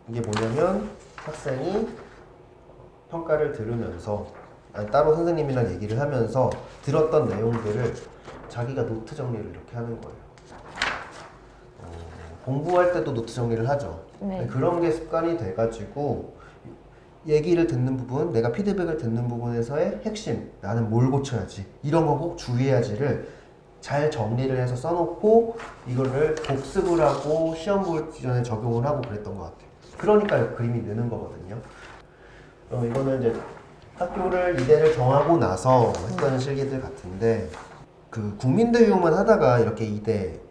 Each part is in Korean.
이게 뭐냐면 학생이 평가를 들으면서 따로 선생님이랑 얘기를 하면서 들었던 내용들을 자기가 노트 정리를 이렇게 하는 거예요. 공부할 때도 노트 정리를 하죠. 네. 그런 게 습관이 돼가지고 얘기를 듣는 부분, 내가 피드백을 듣는 부분에서의 핵심, 나는 뭘 고쳐야지, 이런 거 꼭 주의해야지를 잘 정리를 해서 써놓고 이거를 복습을 하고 시험 보기 전에 적용을 하고 그랬던 것 같아요. 그러니까 그림이 느는 거거든요. 이거는 이제 학교를 이대를 정하고 나서 했던 실기들 같은데, 그 국민대유만 하다가 이렇게 이대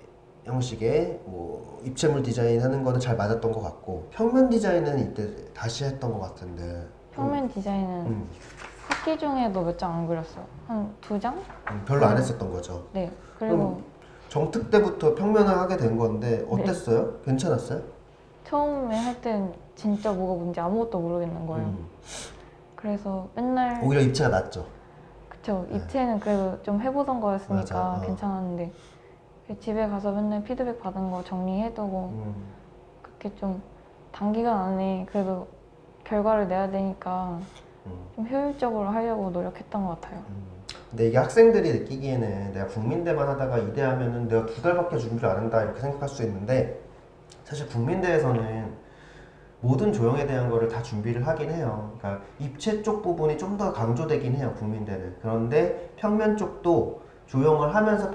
형식의 뭐 입체물 디자인 하는 거는 잘 맞았던 것 같고, 평면 디자인은 이때 다시 했던 것 같은데. 평면 디자인은 학기 중에도 몇 장 안 그렸어요. 한 2장? 별로 안 했었던 거죠. 네. 그리고 그럼 정특 때부터 평면을 하게 된 건데 어땠어요? 괜찮았어요? 처음에 할 땐 진짜 뭐가 뭔지 아무것도 모르겠는 거예요. 그래서 맨날 오히려 입체가 낫죠. 그쵸. 입체는 그래도 좀 해보던 거였으니까 맞아. 괜찮았는데 집에 가서 맨날 피드백 받은 거 정리해두고 그렇게 좀 단기간 안에 그래도 결과를 내야 되니까 좀 효율적으로 하려고 노력했던 것 같아요. 근데 이게 학생들이 느끼기에는 내가 국민대만 하다가 이대하면은 내가 2달밖에 준비를 안 한다 이렇게 생각할 수 있는데, 사실 국민대에서는 모든 조형에 대한 거를 다 준비를 하긴 해요. 그러니까 입체 쪽 부분이 좀 더 강조되긴 해요, 국민대는. 그런데 평면 쪽도 조형을 하면서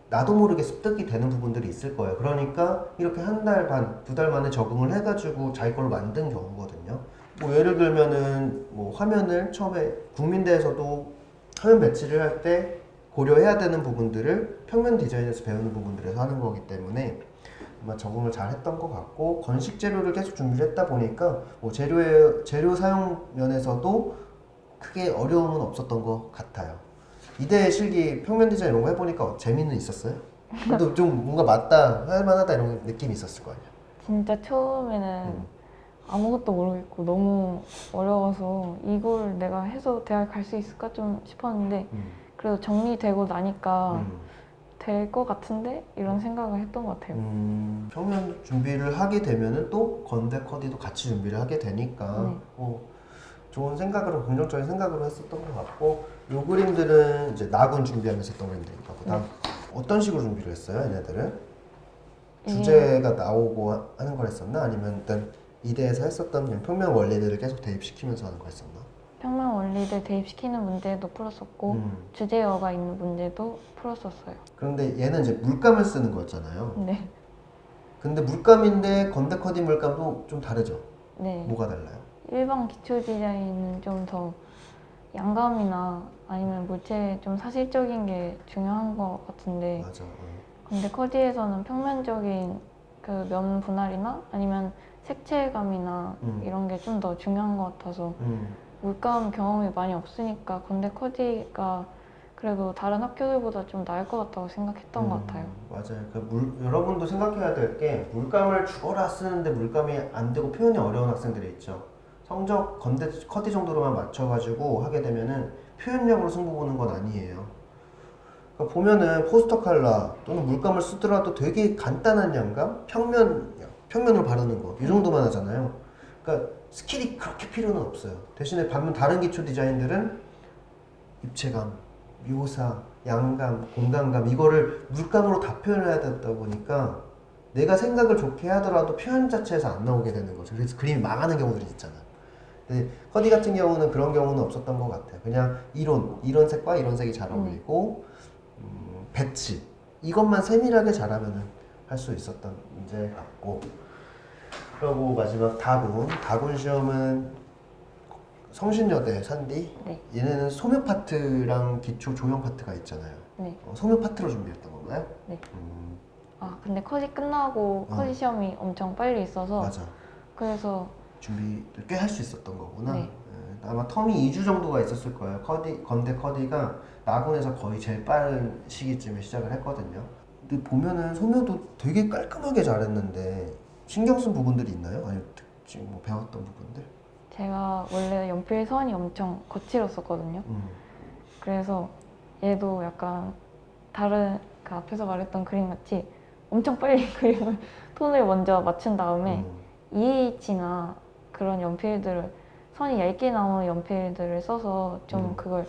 나도 모르게 습득이 되는 부분들이 있을 거예요. 그러니까 이렇게 1달 반, 2달 만에 적응을 해가지고 자기 걸로 만든 경우거든요. 뭐 예를 들면은 뭐 화면을 처음에 국민대에서도 화면 배치를 할 때 고려해야 되는 부분들을 평면 디자인에서 배우는 부분들에서 하는 거기 때문에 아마 적응을 잘 했던 것 같고, 건식 재료를 계속 준비를 했다 보니까 뭐 재료 사용 면에서도 크게 어려움은 없었던 것 같아요. 이대 실기 평면 디자인 이런 거 해보니까 재미는 있었어요? 그래도 좀 뭔가 맞다, 할만하다 이런 느낌이 있었을 거 아니에요? 진짜 처음에는 아무것도 모르겠고 너무 어려워서 이걸 내가 해서 대학 갈 수 있을까 좀 싶었는데 그래도 정리되고 나니까 될 것 같은데 이런 생각을 했던 것 같아요. 평면 준비를 하게 되면은 또 건대 커디도 같이 준비를 하게 되니까 좋은 생각으로, 긍정적인 생각으로 했었던 것 같고, 요 그림들은 이제 나군 준비하면서 했던 그림들인가 보다. 어떤 식으로 준비를 했어요, 얘네들은? 주제가 나오고 하는 걸 했었나? 아니면 일단 이대에서 했었던 그냥 평면 원리들을 계속 대입시키면서 하는 거 했었나? 평면 원리를 대입시키는 문제도 풀었었고 주제어가 있는 문제도 풀었었어요. 그런데 얘는 이제 물감을 쓰는 거였잖아요. 네. 근데 물감인데 건대 커디 물감도 좀 다르죠? 네. 뭐가 달라요? 일반 기초 디자인은 좀 더 양감이나 아니면 물체 좀 사실적인 게 중요한 것 같은데, 맞아. 근데 커디에서는 평면적인 그 면 분할이나 아니면 색채감이나 이런 게 좀 더 중요한 것 같아서 물감 경험이 많이 없으니까 건대 커디가 그래도 다른 학교들보다 좀 나을 것 같다고 생각했던 것 같아요. 맞아요. 여러분도 생각해야 될 게, 물감을 죽어라 쓰는데 물감이 안 되고 표현이 어려운 학생들이 있죠. 성적 건대 커디 정도로만 맞춰가지고 하게 되면은 표현력으로 승부 보는 건 아니에요. 그러니까 보면은 포스터 컬러 또는 물감을 쓰더라도 되게 간단한 양감, 평면으로 바르는 거, 이 정도만 하잖아요. 그러니까 스킬이 그렇게 필요는 없어요. 대신에 반면 다른 기초 디자인들은 입체감, 묘사, 양감, 공간감, 이거를 물감으로 다 표현을 해야 되다 보니까 내가 생각을 좋게 하더라도 표현 자체에서 안 나오게 되는 거죠. 그래서 그림이 망하는 경우들이 있잖아. 근데 커디 같은 경우는 그런 경우는 없었던 것 같아요. 그냥 이런 색과 이런 색이 잘 어울리고, 배치, 이것만 세밀하게 잘하면 할 수 있었던 문제 같고, 그리고 마지막 다군 시험은 성신여대 산디. 네. 얘네는 소묘 파트랑 기초 조형 파트가 있잖아요. 네. 소묘 파트로 준비했던 건가요? 네. 아, 근데 커디 끝나고 커디 시험이 엄청 빨리 있어서 맞아. 그래서 준비를 꽤 할 수 있었던 거구나. 네. 아마 텀이 2주 정도가 있었을 거예요. 건대 커디가 나군에서 거의 제일 빠른 시기쯤에 시작을 했거든요. 근데 보면은 소묘도 되게 깔끔하게 잘했는데 신경 쓴 부분들이 있나요? 아니면 지금 뭐 배웠던 부분들? 제가 원래 연필 선이 엄청 거칠었었거든요. 그래서 얘도 약간 다른 그 앞에서 말했던 그림 같이 엄청 빨리 그림을 톤을 먼저 맞춘 다음에 EH나 그런 연필들을 선이 얇게 나오는 연필들을 써서 좀 그걸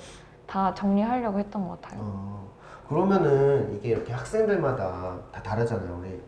다 정리하려고 했던 것 같아요. 그러면은 이게 이렇게 학생들마다 다 다르잖아요. 우리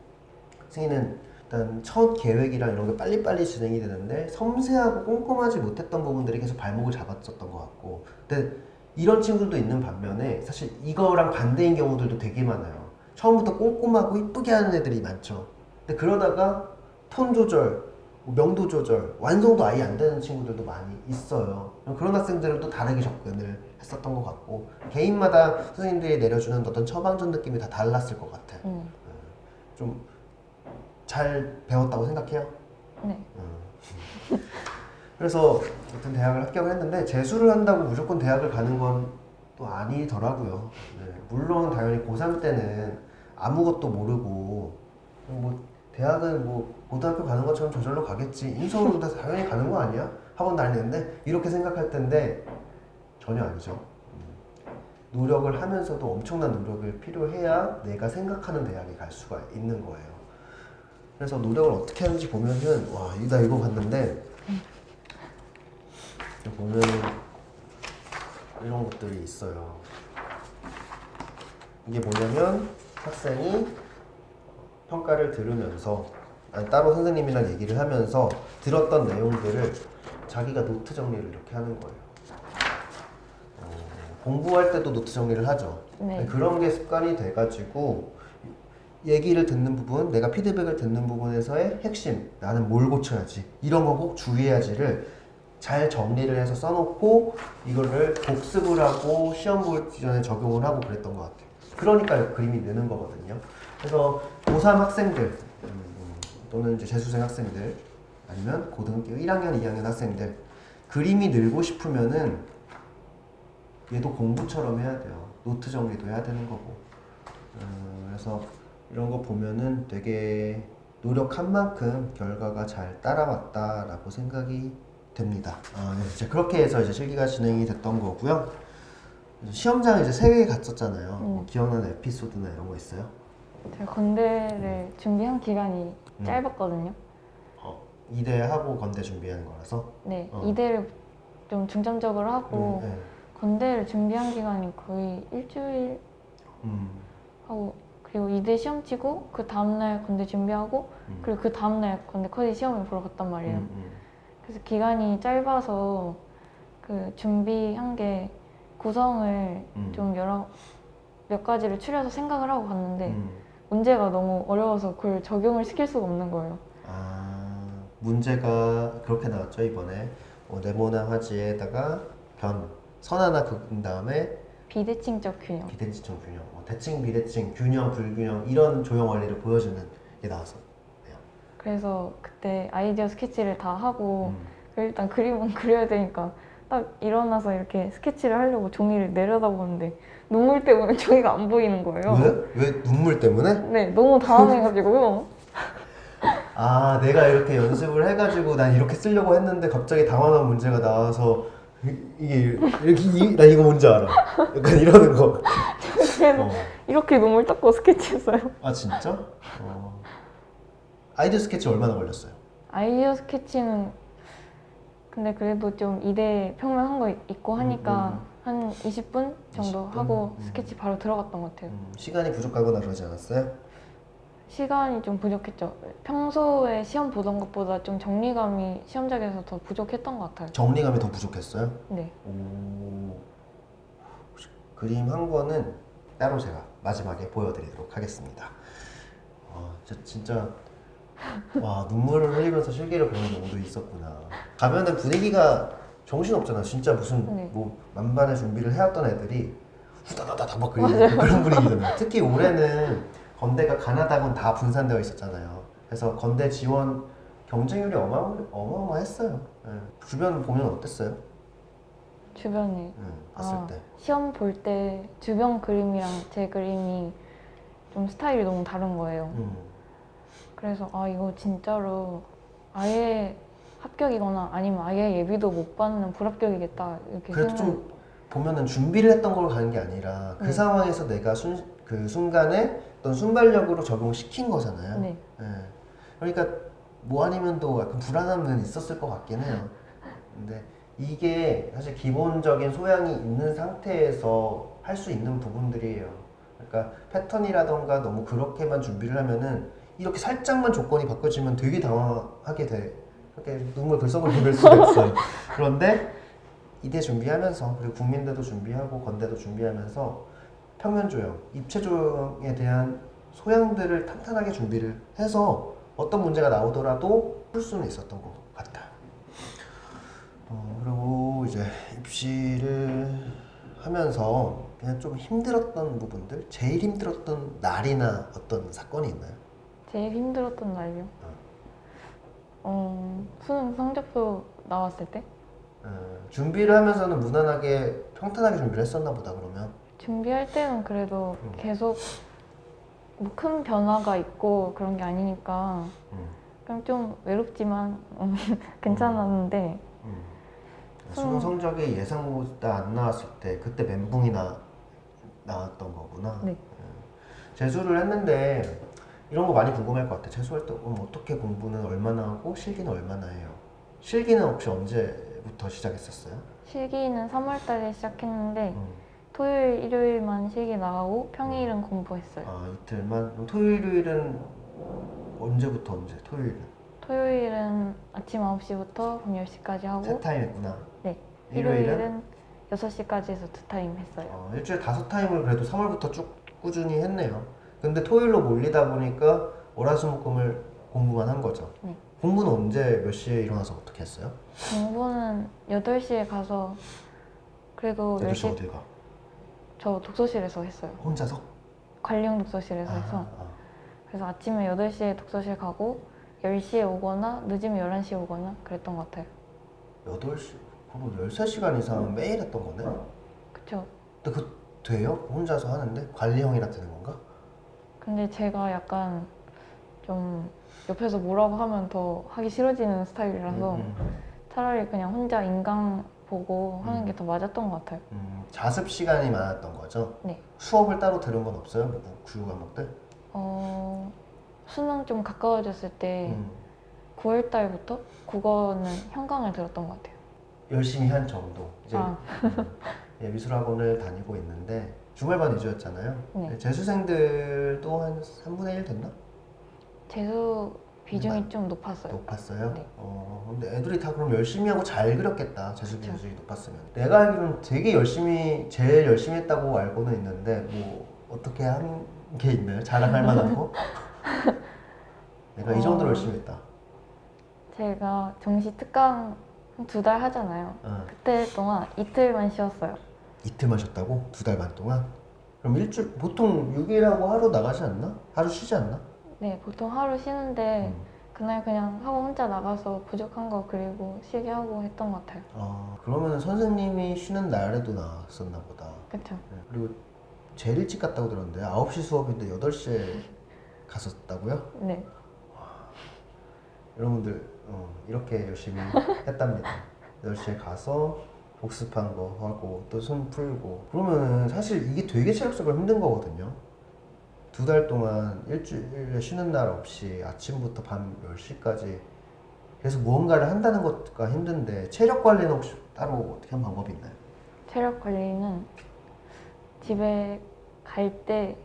승희는 일단 첫 계획이랑 이런 게 빨리빨리 진행이 되는데 섬세하고 꼼꼼하지 못했던 부분들이 계속 발목을 잡았었던 것 같고, 근데 이런 친구들도 있는 반면에 사실 이거랑 반대인 경우들도 되게 많아요. 처음부터 꼼꼼하고 이쁘게 하는 애들이 많죠. 근데 그러다가 톤 조절, 명도 조절, 완성도 아예 안 되는 친구들도 많이 있어요. 그런 학생들은 또 다르게 접근을 했었던 것 같고, 개인마다 선생님들이 내려주는 어떤 처방전 느낌이 다 달랐을 것 같아요. 좀 잘 배웠다고 생각해요? 네. 그래서 어떤 대학을 합격을 했는데 재수를 한다고 무조건 대학을 가는 건 또 아니더라고요. 네. 물론 당연히 고3 때는 아무것도 모르고 뭐 대학은 뭐 고등학교 가는 것처럼 저절로 가겠지, 인서울로 다 당연히 가는 거 아니야? 학원 다니는데 이렇게 생각할 텐데 전혀 아니죠. 노력을 하면서도 엄청난 노력을 필요해야 내가 생각하는 대학에 갈 수가 있는 거예요. 그래서 노력을 어떻게 하는지 보면은 와, 나 이거 봤는데 보면 이런 것들이 있어요. 이게 뭐냐면 학생이 평가를 들으면서, 아니 따로 선생님이랑 얘기를 하면서 들었던 내용들을 자기가 노트 정리를 이렇게 하는 거예요. 공부할 때도 노트 정리를 하죠. 네. 그런 게 습관이 돼가지고 얘기를 듣는 부분, 내가 피드백을 듣는 부분에서의 핵심, 나는 뭘 고쳐야지, 이런 거 꼭 주의해야지를 잘 정리를 해서 써놓고 이거를 복습을 하고 시험 보기 전에 적용을 하고 그랬던 것 같아요. 그러니까 그림이 느는 거거든요. 그래서 고3 학생들 또는 이제 재수생 학생들 아니면 고등학교 1학년, 2학년 학생들, 그림이 늘고 싶으면은 얘도 공부처럼 해야 돼요. 노트 정리도 해야 되는 거고. 그래서 이런 거 보면은 되게 노력한 만큼 결과가 잘 따라왔다라고 생각이 됩니다. 네. 이제 그렇게 해서 이제 실기가 진행이 됐던 거고요. 시험장 이제 3개 갔었잖아요. 뭐 기억나는 에피소드나 이런 거 있어요? 제가 건대를 준비한 기간이 짧았거든요. 이대하고 건대 준비하는 거라서? 네, 이대를 좀 중점적으로 하고 네. 건대를 준비한 기간이 거의 일주일 하고, 그리고 이대 시험 치고 그 다음날 건대 준비하고 그리고 그 다음날 건대 커디 시험을 보러 갔단 말이에요. 그래서 기간이 짧아서 그 준비한 게 구성을 좀 몇 가지를 추려서 생각을 하고 갔는데 문제가 너무 어려워서 그걸 적용을 시킬 수가 없는 거예요. 문제가 그렇게 나왔죠 이번에. 네모난 화지에다가 선 하나 그은 다음에 비대칭적 균형. 비대칭적 균형, 대칭, 비대칭, 균형, 불균형, 이런 조형 원리를 보여주는 게 나왔어요. 그래서 그때 아이디어 스케치를 다 하고 일단 그림은 그려야 되니까 딱 일어나서 이렇게 스케치를 하려고 종이를 내려다보는데 눈물 때문에 종이가 안 보이는 거예요. 왜? 눈물 때문에? 네, 너무 당황해가지고요. 내가 이렇게 연습을 해가지고 난 이렇게 쓰려고 했는데 갑자기 당황한 문제가 나와서 이게 이렇게 나 이거 뭔지 알아. 약간 이러는 거. 그래서 이렇게 눈물 닦고 스케치했어요. 아 진짜? 아이디어 스케치 얼마나 걸렸어요? 아이디어 스케치는 근데 그래도 좀 이대 평면한 거 있고 하니까 한 20분 정도 20분? 하고 스케치 바로 들어갔던 것 같아요. 시간이 부족하거나 그러지 않았어요? 시간이 좀 부족했죠. 평소에 시험 보던 것보다 좀 정리감이 시험장에서 더 부족했던 것 같아요. 정리감이 더 부족했어요? 네. 그림 한 거는 따로 제가 마지막에 보여드리도록 하겠습니다. 진짜 와, 눈물을 흘리면서 실기를 보는 경우도 있었구나. 가면은 분위기가 정신없잖아. 진짜 무슨 네. 뭐 만반의 준비를 해왔던 애들이 후다다다다 막 그리는 그런 분위기잖아요. 특히 올해는 건대가 가나다군 다 분산되어 있었잖아요. 그래서 건대 지원 경쟁률이 어마어마했어요. 네. 주변 보면 어땠어요? 주변에 봤을 때. 시험 볼 때 주변 그림이랑 제 그림이 좀 스타일이 너무 다른 거예요. 그래서 이거 진짜로 아예 합격이거나 아니면 아예 예비도 못 받는 불합격이겠다 이렇게 그래도 좀 보면은 준비를 했던 걸로 가는 게 아니라 그 상황에서 내가 그 순간에 어떤 순발력으로 적용시킨 거잖아요. 네. 네. 그러니까 뭐 아니면 또 약간 불안함은 있었을 것 같긴 해요. 근데 이게 사실 기본적인 소양이 있는 상태에서 할 수 있는 부분들이에요. 그러니까 패턴이라던가 너무 그렇게만 준비를 하면은 이렇게 살짝만 조건이 바꿔지면 되게 당황하게 돼. 이렇게 눈물 글썽을 긁을 수가 있어요. 그런데 이대 준비하면서 그리고 국민대도 준비하고 건대도 준비하면서 평면 조형, 입체 조형에 대한 소양들을 탄탄하게 준비를 해서 어떤 문제가 나오더라도 풀 수는 있었던 것 같아요. 그리고 이제 입시를 하면서 그냥 좀 힘들었던 부분들, 제일 힘들었던 날이나 어떤 사건이 있나요? 제일 힘들었던 날이요? 수능 성적표 나왔을 때? 준비를 하면서는 무난하게 평탄하게 준비를 했었나 보다 그러면. 준비할 때는 그래도 계속 뭐 큰 변화가 있고 그런 게 아니니까 그냥 좀 외롭지만 괜찮았는데 수능 성적이 예상보다 안 나왔을 때 그때 멘붕이 나왔던 거구나. 네. 재수를 했는데 이런 거 많이 궁금할 것 같아. 재수할 때 어떻게 공부는 얼마나 하고 실기는 얼마나 해요? 실기는 혹시 언제부터 시작했었어요? 실기는 3월 달에 시작했는데 토요일, 일요일만 실기 나가고 평일은 공부했어요. 아, 이틀만? 그럼 토요일, 일요일은 언제부터 언제? 토요일은? 토요일은 아침 9시부터 밤 10시까지 하고 세 타임 했구나. 네. 일요일은? 일요일은 6시까지 해서 2타임 했어요. 일주일에 5타임을 그래도 3월부터 쭉 꾸준히 했네요. 근데 토요일로 몰리다 보니까 월화수목금을 공부만 한 거죠. 네. 공부는 언제 몇 시에 일어나서 어떻게 했어요? 공부는 8시에 가서 그래도 8시 10시 어딜 가? 저 독서실에서 했어요. 혼자서? 관령 독서실에서 해서 그래서 아침에 8시에 독서실 가고 10시에 오거나 늦으면 11시에 오거나 그랬던 것 같아요. 8시? 그럼 13시간 이상 매일 했던 거네? 그쵸? 근데 그 돼요? 혼자서 하는데? 관리형이라 되는 건가? 근데 제가 약간 좀 옆에서 뭐라고 하면 더 하기 싫어지는 스타일이라서 차라리 그냥 혼자 인강 보고 하는 게 더 맞았던 것 같아요. 자습 시간이 많았던 거죠? 네. 수업을 따로 들은 건 없어요? 뭐 구유 과목들? 수능 좀 가까워졌을 때 9월 달부터 국어는 현강을 들었던 것 같아요. 열심히 한 정도. 이제 아. 예, 미술학원을 다니고 있는데 주말반 위주였잖아요. 네. 재수생들도 한 3분의 1 됐나? 재수 비중이 네. 좀 높았어요. 높았어요? 네. 근데 애들이 다 그럼 열심히 하고 잘 그렸겠다. 재수 그쵸. 비중이 높았으면. 내가 알기로는 되게 제일 열심히 했다고 알고는 있는데 뭐 어떻게 한 게 있나요? 자랑할 만한 거? 내가 이 정도로 열심히 했다. 제가 정시 특강 한 2달 하잖아요. 그때 동안 이틀만 쉬었어요. 이틀만 쉬었다고? 2달 반 동안? 그럼 일주일 보통 6일하고 하루 나가지 않나? 하루 쉬지 않나? 네, 보통 하루 쉬는데 그날 그냥 하고 혼자 나가서 부족한 거 그리고 실기하고 했던 것 같아요. 그러면 선생님이 쉬는 날에도 나왔었나 보다. 그쵸? 네, 그리고 제일 일찍 갔다고 들었는데 9시 수업인데 8시에 갔었다고요? 네. 여러분들 이렇게 열심히 했답니다. 8시에 가서 복습한 거 하고 또 손 풀고 그러면은 사실 이게 되게 체력적으로 힘든 거거든요. 2달 동안 일주일에 쉬는 날 없이 아침부터 밤 10시까지 계속 무언가를 한다는 것가 힘든데 체력 관리는 혹시 따로 어떻게 하는 방법이 있나요? 체력 관리는 집에 갈 때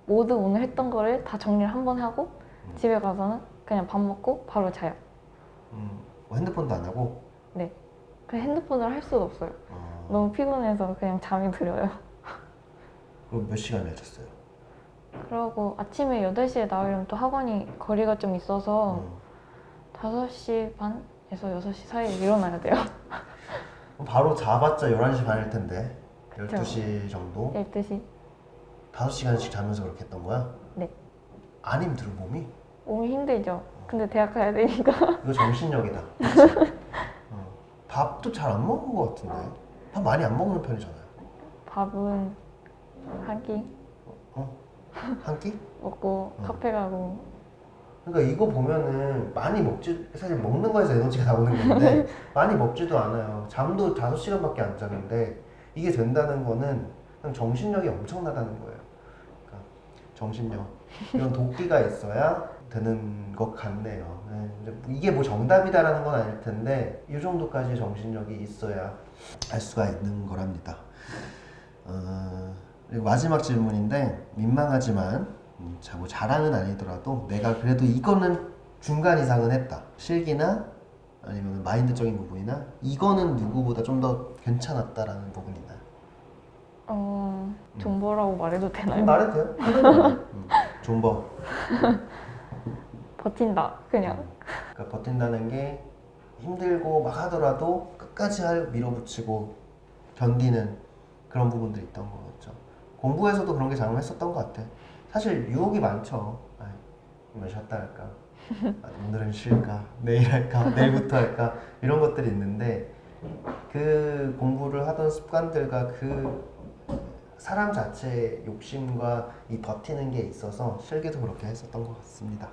모두 오늘 했던 거를 다 정리를 한 번 하고 집에 가서는 그냥 밥 먹고 바로 자요. 뭐 핸드폰도 안 하고? 네. 그냥 핸드폰을 할 수가 없어요. 너무 피곤해서 그냥 잠이 들어요. 그럼 몇 시간을 잤어요? 그러고 아침에 8시에 나오려면 또 학원이 거리가 좀 있어서 5시 반에서 6시 사이에 일어나야 돼요. 그럼 바로 자봤자 11시 반일 텐데 그쵸. 12시 정도? 12시. 5시간씩 자면서 그렇게 했던 거야? 네. 안 힘들어 몸이? 몸이 힘들죠. 근데 대학 가야 되니까. 이거 정신력이다. 그치? 밥도 잘 안 먹은 것 같은데 밥 많이 안 먹는 편이잖아요. 밥은 한 끼 한 끼? 먹고 카페 가고. 그러니까 이거 보면은 많이 먹지 사실 먹는 거에서 에너지가 나오는 건데 많이 먹지도 않아요. 잠도 5시간밖에 안 자는데 이게 된다는 거는 그냥 정신력이 엄청나다는 거예요. 그러니까 정신력 이런 도끼가 있어야 되는 것 같네요. 네. 근데 이게 뭐 정답이다라는 건 아닐 텐데 이 정도까지 정신력이 있어야 알 수가 있는 거랍니다. 그리고 마지막 질문인데 민망하지만 뭐 자랑은 아니더라도 내가 그래도 이거는 중간 이상은 했다. 실기나 아니면 마인드적인 부분이나 이거는 누구보다 좀 더 괜찮았다라는 부분이 있나요? 존버라고 말해도 되나요? 말해도 돼요? 존버. 버틴다 그냥. 그러니까 버틴다는 게 힘들고 막 하더라도 끝까지 밀어붙이고 견디는 그런 부분들이 있던 거죠. 공부에서도 그런 게 작용했었던 것 같아. 사실 유혹이 많죠. 몇 쉬었다 할까? 오늘은 쉴까? 내일 할까? 내일부터 할까? 이런 것들이 있는데 그 공부를 하던 습관들과 그 사람 자체의 욕심과 이 버티는 게 있어서 실기도 그렇게 했었던 것 같습니다.